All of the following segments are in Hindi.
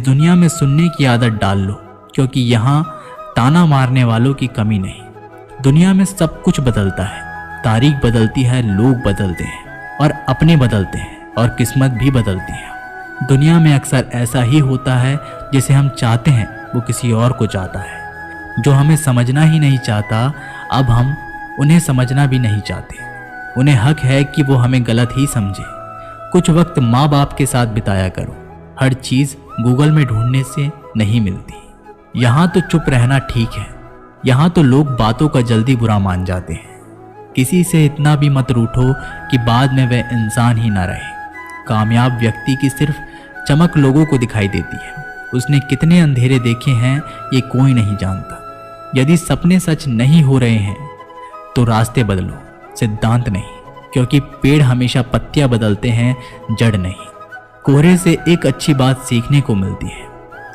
दुनिया में सुनने की आदत डाल लो, क्योंकि यहाँ ताना मारने वालों की कमी नहीं। दुनिया में सब कुछ बदलता है, तारीख बदलती है, लोग बदलते हैं और अपने बदलते हैं और किस्मत भी बदलती है। दुनिया में अक्सर ऐसा ही होता है, जिसे हम चाहते हैं वो किसी और को चाहता है। जो हमें समझना ही नहीं चाहता, अब हम उन्हें समझना भी नहीं चाहते। उन्हें हक है कि वो हमें गलत ही समझे। कुछ वक्त माँ बाप के साथ बिताया करो। हर चीज़ गूगल में ढूंढने से नहीं मिलती। यहाँ तो चुप रहना ठीक है। यहाँ तो लोग बातों का जल्दी बुरा मान जाते हैं। किसी से इतना भी मत रूठो कि बाद में वह इंसान ही ना रहे। कामयाब व्यक्ति की सिर्फ चमक लोगों को दिखाई देती है। उसने कितने अंधेरे देखे हैं ये कोई नहीं जानता। यदि सपने सच नहीं हो रहे हैं तो रास्ते बदलो, सिद्धांत नहीं, क्योंकि पेड़ हमेशा पत्तियां बदलते हैं, जड़ नहीं। कोहरे से एक अच्छी बात सीखने को मिलती है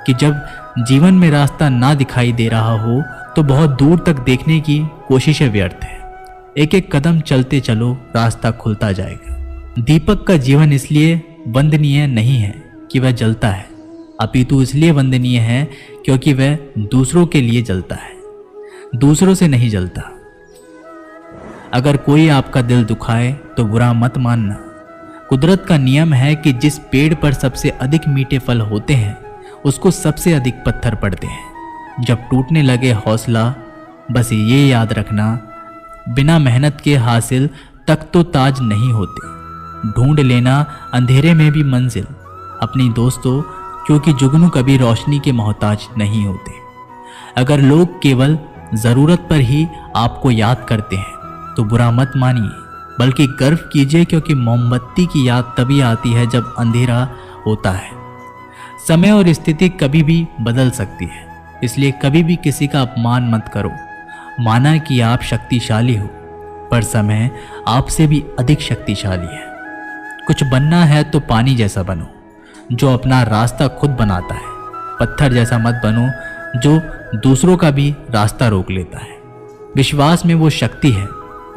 कि जब जीवन में रास्ता ना दिखाई दे रहा हो तो बहुत दूर तक देखने की कोशिशें व्यर्थ है। एक एक कदम चलते चलो, रास्ता खुलता जाएगा। दीपक का जीवन इसलिए वंदनीय नहीं है कि वह जलता है, अपितु इसलिए वंदनीय है क्योंकि वह दूसरों के लिए जलता है, दूसरों से नहीं जलता। अगर कोई आपका दिल दुखाए तो बुरा मत मानना। कुदरत का नियम है कि जिस पेड़ पर सबसे अधिक मीठे फल होते हैं उसको सबसे अधिक पत्थर पड़ते हैं। जब टूटने लगे हौसला, बस ये याद रखना, बिना मेहनत के हासिल तक तो ताज नहीं होते। ढूंढ लेना अंधेरे में भी मंजिल अपनी दोस्तों, क्योंकि जुगनू कभी रोशनी के मोहताज नहीं होते। अगर लोग केवल ज़रूरत पर ही आपको याद करते हैं तो बुरा मत मानिए, बल्कि गर्व कीजिए, क्योंकि मोमबत्ती की याद तभी आती है जब अंधेरा होता है। समय और स्थिति कभी भी बदल सकती है, इसलिए कभी भी किसी का अपमान मत करो। माना कि आप शक्तिशाली हो, पर समय आपसे भी अधिक शक्तिशाली है। कुछ बनना है तो पानी जैसा बनो, जो अपना रास्ता खुद बनाता है। पत्थर जैसा मत बनो जो दूसरों का भी रास्ता रोक लेता है। विश्वास में वो शक्ति है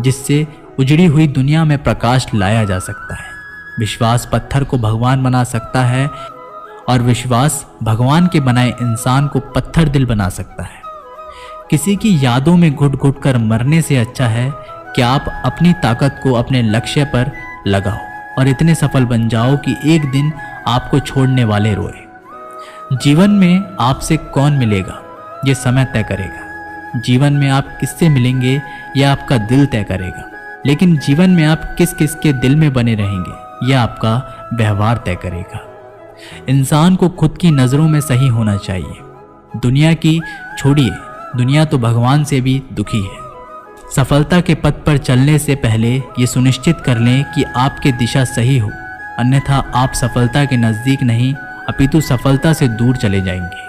जिससे उजड़ी हुई दुनिया में प्रकाश लाया जा सकता है। विश्वास पत्थर को भगवान बना सकता है और विश्वास भगवान के बनाए इंसान को पत्थर दिल बना सकता है। किसी की यादों में घुट घुट कर मरने से अच्छा है कि आप अपनी ताकत को अपने लक्ष्य पर लगाओ और इतने सफल बन जाओ कि एक दिन आपको छोड़ने वाले रोए। जीवन में आपसे कौन मिलेगा ये समय तय करेगा। जीवन में आप किससे मिलेंगे यह आपका दिल तय करेगा। लेकिन जीवन में आप किस किस के दिल में बने रहेंगे यह आपका व्यवहार तय करेगा। इंसान को खुद की नज़रों में सही होना चाहिए। दुनिया की छोड़िए, दुनिया तो भगवान से भी दुखी है। सफलता के पथ पर चलने से पहले ये सुनिश्चित कर लें कि आपकी दिशा सही हो, अन्यथा आप सफलता के नज़दीक नहीं अपितु सफलता से दूर चले जाएंगे।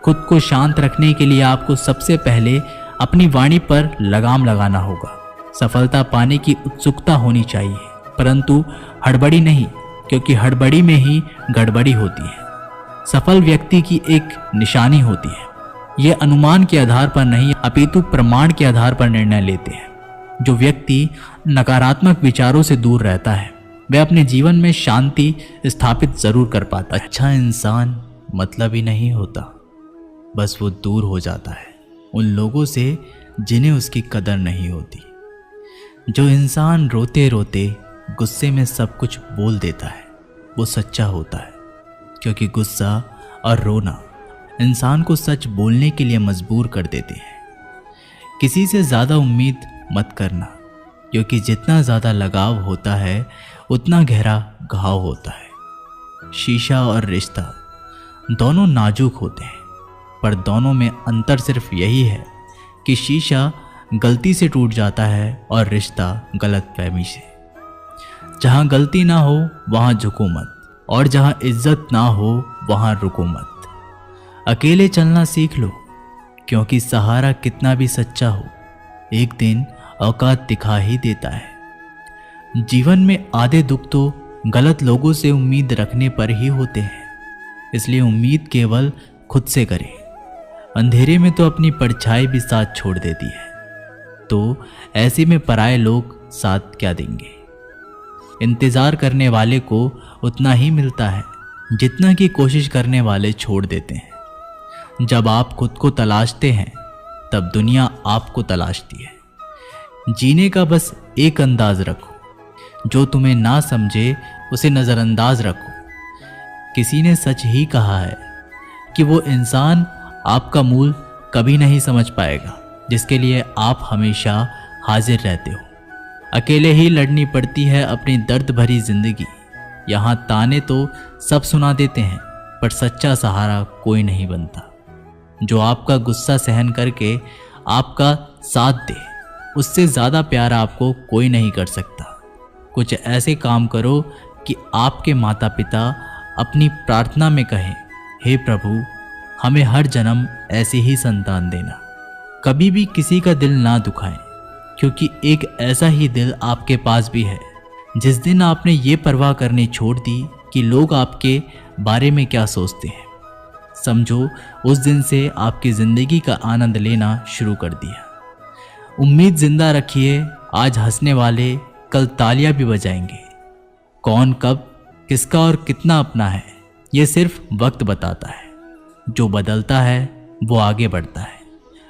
खुद को शांत रखने के लिए आपको सबसे पहले अपनी वाणी पर लगाम लगाना होगा। सफलता पाने की उत्सुकता होनी चाहिए, परंतु हड़बड़ी नहीं, क्योंकि हड़बड़ी में ही गड़बड़ी होती है। सफल व्यक्ति की एक निशानी होती है। ये अनुमान के आधार पर नहीं अपितु प्रमाण के आधार पर निर्णय लेते हैं। जो व्यक्ति नकारात्मक विचारों से दूर रहता है वह अपने जीवन में शांति स्थापित जरूर कर पाता है। अच्छा इंसान मतलब ही नहीं होता, बस वो दूर हो जाता है उन लोगों से जिन्हें उसकी कदर नहीं होती। जो इंसान रोते रोते गुस्से में सब कुछ बोल देता है वो सच्चा होता है, क्योंकि गुस्सा और रोना इंसान को सच बोलने के लिए मजबूर कर देते हैं। किसी से ज़्यादा उम्मीद मत करना, क्योंकि जितना ज़्यादा लगाव होता है उतना गहरा घाव होता है। शीशा और रिश्ता दोनों नाजुक होते हैं, पर दोनों में अंतर सिर्फ यही है कि शीशा गलती से टूट जाता है और रिश्ता गलतफहमी से। जहाँ गलती ना हो वहाँ झुको मत, और जहाँ इज्जत ना हो वहाँ रुको मत। अकेले चलना सीख लो, क्योंकि सहारा कितना भी सच्चा हो एक दिन औकात दिखा ही देता है। जीवन में आधे दुख तो गलत लोगों से उम्मीद रखने पर ही होते हैं, इसलिए उम्मीद केवल खुद से करें। अंधेरे में तो अपनी परछाई भी साथ छोड़ देती है, तो ऐसे में पराये लोग साथ क्या देंगे। इंतज़ार करने वाले को उतना ही मिलता है जितना की कोशिश करने वाले छोड़ देते हैं। जब आप खुद को तलाशते हैं तब दुनिया आपको तलाशती है। जीने का बस एक अंदाज रखो, जो तुम्हें ना समझे उसे नज़रअंदाज रखो। किसी ने सच ही कहा है कि वो इंसान आपका मूल कभी नहीं समझ पाएगा जिसके लिए आप हमेशा हाजिर रहते हो। अकेले ही लड़नी पड़ती है अपनी दर्द भरी जिंदगी। यहाँ ताने तो सब सुना देते हैं पर सच्चा सहारा कोई नहीं बनता। जो आपका गुस्सा सहन करके आपका साथ दे, उससे ज़्यादा प्यार आपको कोई नहीं कर सकता। कुछ ऐसे काम करो कि आपके माता पिता अपनी प्रार्थना में कहें, हे प्रभु हमें हर जन्म ऐसे ही संतान देना। कभी भी किसी का दिल ना दुखाएं, क्योंकि एक ऐसा ही दिल आपके पास भी है। जिस दिन आपने ये परवाह करनी छोड़ दी कि लोग आपके बारे में क्या सोचते हैं, समझो उस दिन से आपकी ज़िंदगी का आनंद लेना शुरू कर दिया। उम्मीद जिंदा रखिए, आज हंसने वाले कल तालियां भी बजाएंगे। कौन कब किसका और कितना अपना है, ये सिर्फ वक्त बताता है। जो बदलता है वो आगे बढ़ता है।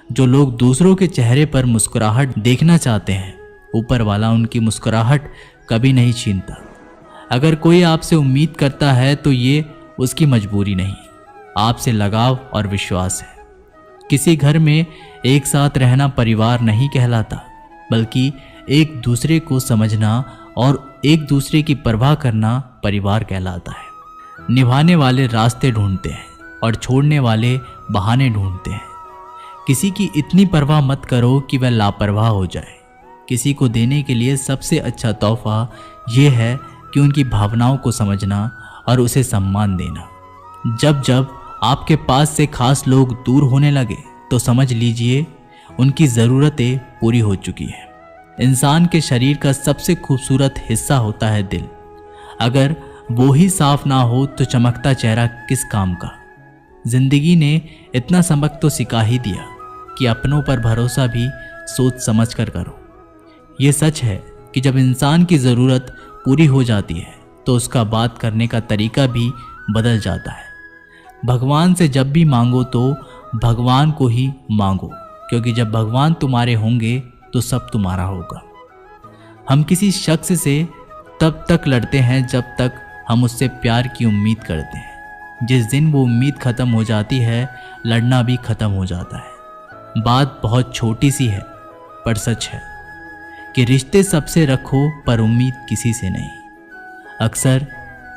जो लोग दूसरों के चेहरे पर मुस्कुराहट देखना चाहते हैं, ऊपर वाला उनकी मुस्कुराहट कभी नहीं छीनता। अगर कोई आपसे उम्मीद करता है तो ये उसकी मजबूरी नहीं, आपसे लगाव और विश्वास है। किसी घर में एक साथ रहना परिवार नहीं कहलाता, बल्कि एक दूसरे को समझना और एक दूसरे की परवाह करना परिवार कहलाता है। निभाने वाले रास्ते ढूंढते हैं और छोड़ने वाले बहाने ढूंढते हैं। किसी की इतनी परवाह मत करो कि वह लापरवाह हो जाए। किसी को देने के लिए सबसे अच्छा तोहफा यह है कि उनकी भावनाओं को समझना और उसे सम्मान देना। जब जब आपके पास से खास लोग दूर होने लगे तो समझ लीजिए उनकी ज़रूरतें पूरी हो चुकी है। इंसान के शरीर का सबसे खूबसूरत हिस्सा होता है दिल। अगर वो ही साफ ना हो तो चमकता चेहरा किस काम का। जिंदगी ने इतना सबक तो सिखा ही दिया कि अपनों पर भरोसा भी सोच समझ कर करो। ये सच है कि जब इंसान की ज़रूरत पूरी हो जाती है तो उसका बात करने का तरीका भी बदल जाता है। भगवान से जब भी मांगो तो भगवान को ही मांगो, क्योंकि जब भगवान तुम्हारे होंगे तो सब तुम्हारा होगा। हम किसी शख्स से तब तक लड़ते हैं जब तक हम उससे प्यार की उम्मीद करते हैं। जिस दिन वो उम्मीद ख़त्म हो जाती है, लड़ना भी ख़त्म हो जाता है। बात बहुत छोटी सी है पर सच है कि रिश्ते सबसे रखो पर उम्मीद किसी से नहीं। अक्सर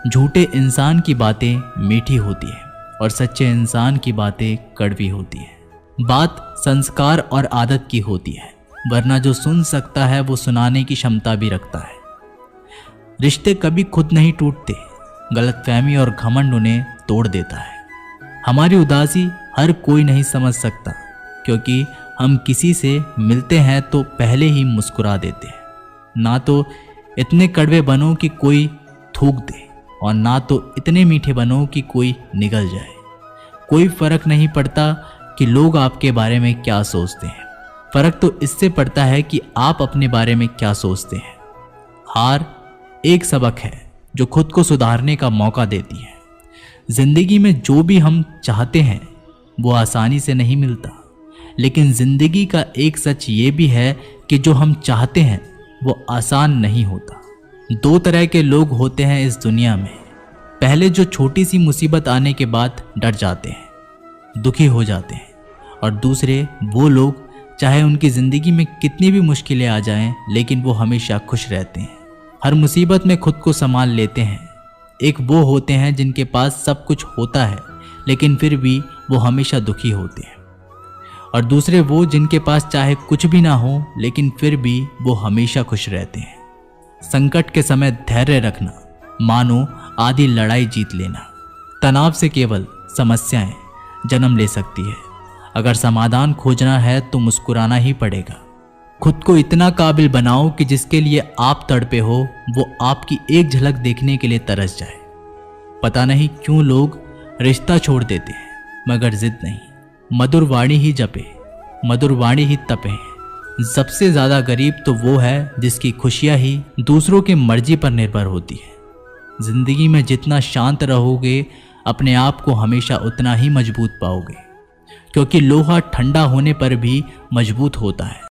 झूठे इंसान की बातें मीठी होती है और सच्चे इंसान की बातें कड़वी होती है। बात संस्कार और आदत की होती है, वरना जो सुन सकता है वो सुनाने की क्षमता भी रखता है। रिश्ते कभी खुद नहीं टूटते, गलतफहमी और घमंड उन्हें तोड़ देता है। हमारी उदासी हर कोई नहीं समझ सकता, क्योंकि हम किसी से मिलते हैं तो पहले ही मुस्कुरा देते हैं। ना तो इतने कड़वे बनो कि कोई थूक दे और ना तो इतने मीठे बनो कि कोई निगल जाए। कोई फर्क नहीं पड़ता कि लोग आपके बारे में क्या सोचते हैं, फर्क तो इससे पड़ता है कि आप अपने बारे में क्या सोचते हैं। हार एक सबक है जो खुद को सुधारने का मौका देती है। जिंदगी में जो भी हम चाहते हैं वो आसानी से नहीं मिलता, लेकिन जिंदगी का एक सच ये भी है कि जो हम चाहते हैं वो आसान नहीं होता। दो तरह के लोग होते हैं इस दुनिया में। पहले जो छोटी सी मुसीबत आने के बाद डर जाते हैं, दुखी हो जाते हैं, और दूसरे वो लोग चाहे उनकी ज़िंदगी में कितनी भी मुश्किलें आ जाएं, लेकिन वो हमेशा खुश रहते हैं, हर मुसीबत में खुद को संभाल लेते हैं। एक वो होते हैं जिनके पास सब कुछ होता है लेकिन फिर भी वो हमेशा दुखी होते हैं, और दूसरे वो जिनके पास चाहे कुछ भी ना हो लेकिन फिर भी वो हमेशा खुश रहते हैं। संकट के समय धैर्य रखना मानो आधी लड़ाई जीत लेना। तनाव से केवल समस्याएं जन्म ले सकती है। अगर समाधान खोजना है तो मुस्कुराना ही पड़ेगा। खुद को इतना काबिल बनाओ कि जिसके लिए आप तड़पे हो वो आपकी एक झलक देखने के लिए तरस जाए। पता नहीं क्यों लोग रिश्ता छोड़ देते हैं, मगर जिद नहीं। मधुर वाणी ही जपे, मधुर वाणी ही तपे। सबसे ज़्यादा गरीब तो वो है जिसकी खुशियाँ ही दूसरों की मर्जी पर निर्भर होती है। जिंदगी में जितना शांत रहोगे अपने आप को हमेशा उतना ही मजबूत पाओगे, क्योंकि लोहा ठंडा होने पर भी मजबूत होता है।